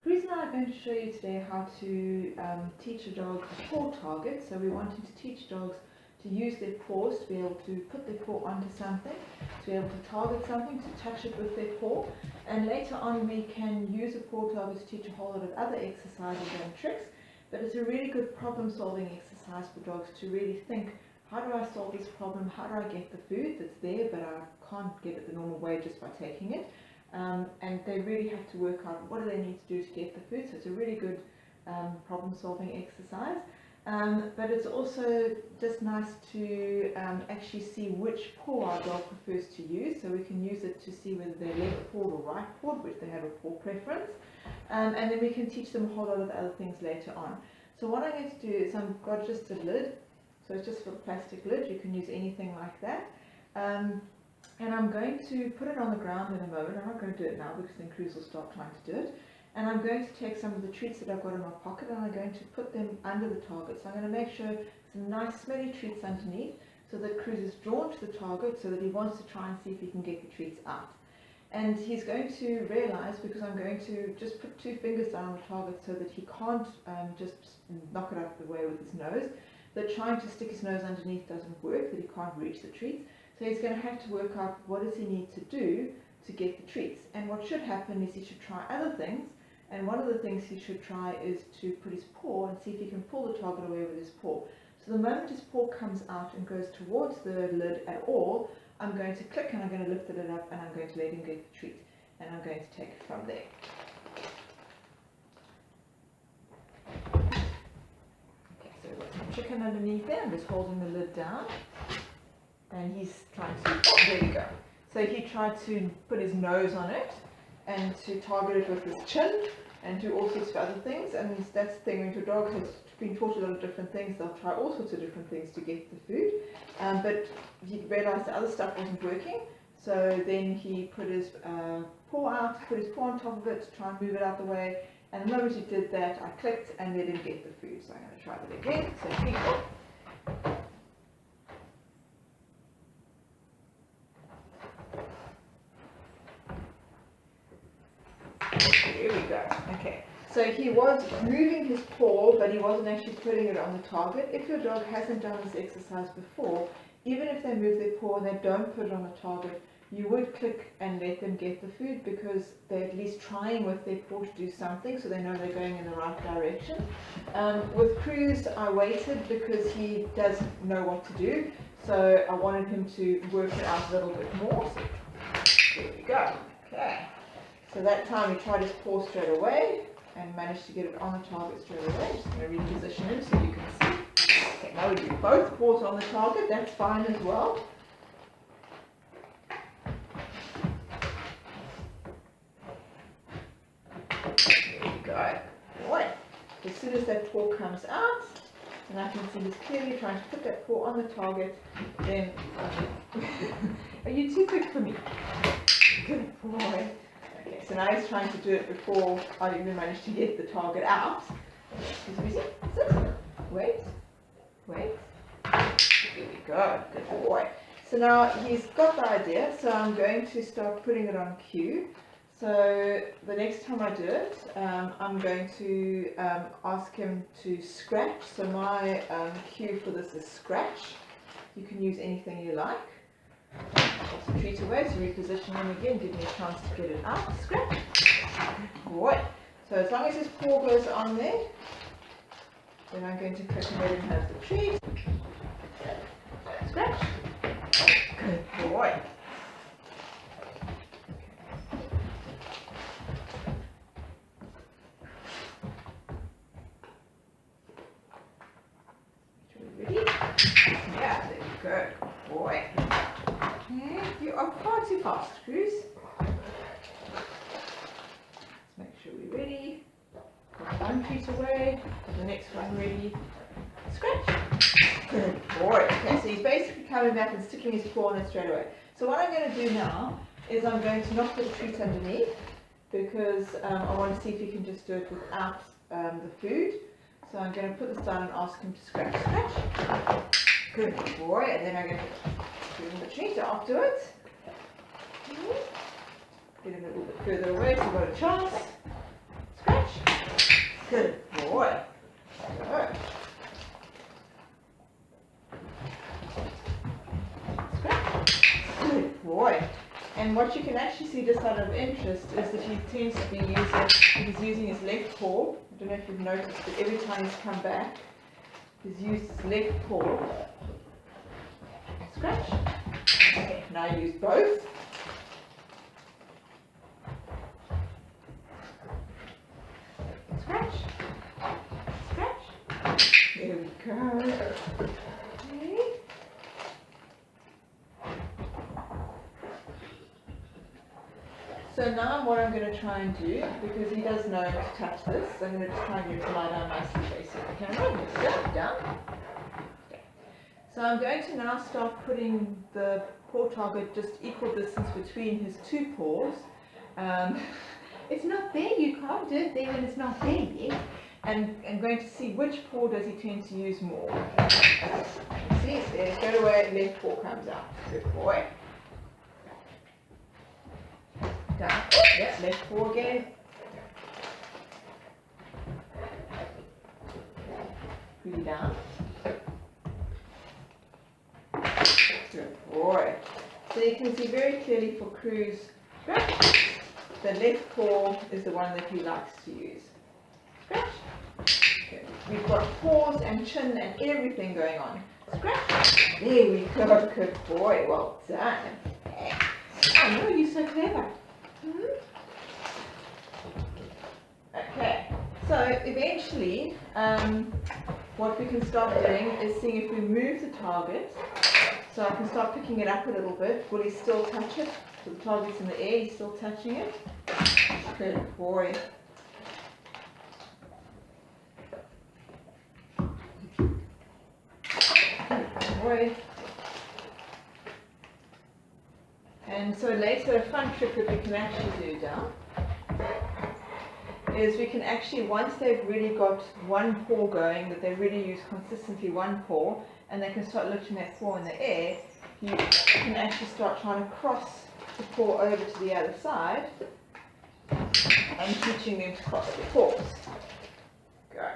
Cruz and I are going to show you today how to teach a dog a paw target. So we're wanting to teach dogs to use their paws to be able to put their paw onto something, to be able to target something, to touch it with their paw. And later on we can use a paw target to teach a whole lot of other exercises and tricks. But it's a really good problem solving exercise for dogs to really think, how do I solve this problem? How do I get the food that's there but I can't get it the normal way just by taking it? And they really have to work out what do they need to do to get the food. So it's a really good problem solving exercise. But it's also just nice to actually see which paw our dog prefers to use. So we can use it to see whether they're left pawed or right pawed, which they have a paw preference. And then we can teach them a whole lot of other things later on. So what I'm going to do is I've got just a lid. So it's just a plastic lid. You can use anything like that. And I'm going to put it on the ground in a moment. I'm not going to do it now because then Cruz will start trying to do it. And I'm going to take some of the treats that I've got in my pocket and I'm going to put them under the target. So I'm going to make sure some nice smelly treats underneath so that Cruz is drawn to the target so that he wants to try and see if he can get the treats out. And he's going to realize, because I'm going to just put 2 fingers down on the target so that he can't just knock it out of the way with his nose, that trying to stick his nose underneath doesn't work, that he can't reach the treats. So he's going to have to work out what does he need to do to get the treats. And what should happen is he should try other things. And one of the things he should try is to put his paw and see if he can pull the target away with his paw. So the moment his paw comes out and goes towards the lid at all, I'm going to click and I'm going to lift the lid up and I'm going to let him get the treat. And I'm going to take it from there. Okay, so we've got some chicken underneath there. I'm just holding the lid down. And he's trying to, oh, there we go. So he tried to put his nose on it and to target it with his chin and do all sorts of other things. And that's the thing, when your dog has been taught a lot of different things, they'll try all sorts of different things to get the food. But he realized the other stuff wasn't working. So then he put his paw out, put his paw on top of it to try and move it out the way. And the moment he did that, I clicked and let him get the food. So I'm going to try that again. So people. There we go. Okay, so he was moving his paw, but he wasn't actually putting it on the target. If your dog hasn't done this exercise before, even if they move their paw and they don't put it on the target, you would click and let them get the food because they're at least trying with their paw to do something so they know they're going in the right direction. With Cruz, I waited because he doesn't know what to do, so I wanted him to work it out a little bit more. So there we go. Okay. So that time he tried his paw straight away and managed to get it on the target straight away. Just going to reposition him so you can see. Okay, now we do both paws on the target, that's fine as well. There we go. Boy. As soon as that paw comes out, and I can see he's clearly trying to put that paw on the target, then are you too quick for me? Good boy. Okay, so now he's trying to do it before I even managed to get the target out. He's busy. Sit. Wait. Wait. There we go. Good boy. So now he's got the idea, so I'm going to start putting it on cue. So the next time I do it, I'm going to ask him to scratch. So my cue for this is scratch. You can use anything you like. Take the treat away, so reposition him again, give me a chance to get it out. Scratch. Boy. So as long as his paw goes on there, then I'm going to click and let him have the treat. Scratch. Good boy. Ready? Yeah, there you go. Good boy. You are far too fast, Cruz. Let's make sure we're ready. Put one treat away. Put the next one ready. Scratch. Good boy. Okay, so he's basically coming back and sticking his paw on it straight away. So what I'm going to do now is I'm going to not put the treats underneath because I want to see if he can just do it without the food. So I'm going to put this down and ask him to scratch. Scratch. Good boy. And then I'm going to give him the treat afterwards. Get him a little bit further away so we've got a chance. Scratch. Good boy. Good. Scratch. Good boy. And what you can actually see just out of interest is that he tends to be he's using his left paw. I don't know if you've noticed, but every time he's come back, he's used his left paw. Scratch. Okay, now use both. Scratch. Scratch. There we go. Okay. So now what I'm going to try and do, because he does know to touch this, I'm going to just try and get him to lie down nicely facing the camera. Go down. Okay. So I'm going to now start putting the paw target just equal distance between his two paws. It's not there, you can't do it there when it's not there yet. And I'm going to see which paw does he tend to use more. Okay. See, it's there, straight away, left paw comes out. Good boy. Down. Yeah, left paw again. Really down. Good boy. So you can see very clearly for Cruz, the left paw is the one that he likes to use. Scratch. Okay. We've got paws and chin and everything going on. Scratch. There we go. Good boy. Well done. Oh no, you're so clever. Okay, so eventually what we can start doing is seeing if we move the target. So I can start picking it up a little bit. Will he still touch it? So the target's in the air, he's still touching it. Good boy. Good boy. And so later, a fun trick that we can actually do down is we can actually, once they've really got one paw going, that they really use consistently one paw, and they can start lifting that paw in the air, you can actually start trying to cross the paw over to the other side and teaching them to cross the paws. Go.